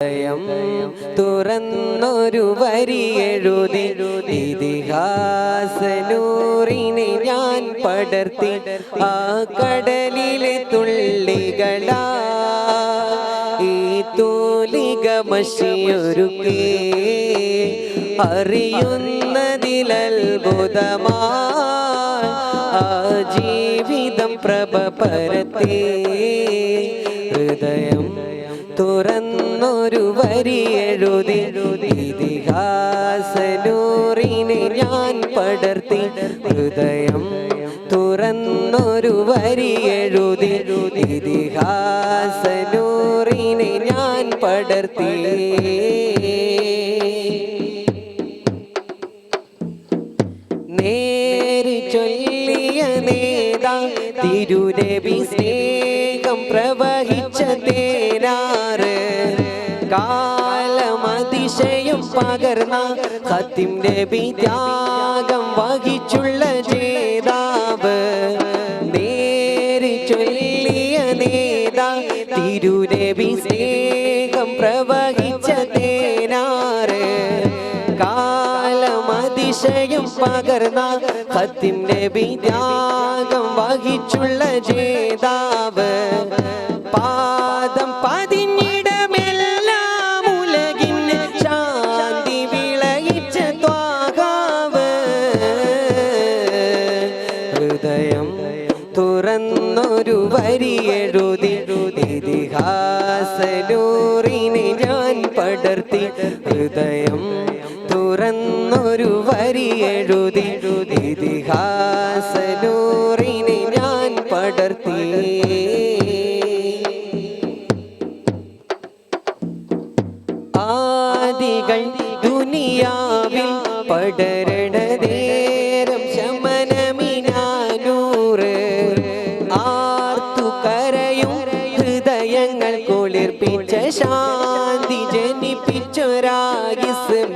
ഹൃദയം തുറന്നൊരു വരി എഴുതി ഇതിഹാസനൂറിനെ ഞാൻ പടർത്തി ആ കടലിലെ തുള്ളികളാ ഈ തൂലിക മഷിയൊരുക്കി അറിയുന്നതിലത്ഭുതമായി ആ ജീവിതം പ്രഭ പരത്തി ഹൃദയം തുറന്നൊരു വരി എഴുതി ഇതിഹാസനൂറിനെ ഞാൻ പടർത്തി ഹൃദയം തുറന്നൊരു വരി എഴുതി ഇതിഹാസനൂറിനെ ഞാൻ പടർത്തി നേര് ചൊല്ലിയ നേതാ തിരുനബി സ്നേഹം പ്രവഹിച്ച തേനാറ് കാലമതിശയം പകർന്ന ഖാതിം നബി ത്യാഗം വഹിച്ചുള്ള ജേതാവ് നേര് ചൊല്ലിയ നേതാ തിരുനബി സ്നേഹം പ്രവഹിച്ച തേനാറ് കാലമതിശയം പകർന്ന ഖാതിം നബി ത്യാഗം വഹിച്ചുള്ള ജേതാവ് പാദം പതിഞ്ഞിടമെല്ലാം ഉലകിന് ശാന്തി വിളയിച്ച ത്വാഹാവ് ഹൃദയം തുറന്നൊരു വരി എഴുതി ഇതിഹാസനൂറിനെ ഞാൻ പടർത്തി ഹൃദയം തുറന്നൊരു വരി എഴുതി ഇതിഹാസനൂറിനെ ഞാൻ പടർത്തി ആദികൾ ദുനിയാവിൽ പടരണ നേരം ശമനമിനാനൂറ് ആർത്തു കരയും ഹൃദയങ്ങൾ കുളിർപ്പിച്ച ശാന്തി ജനിപ്പിച്ചൊരായിസ്മ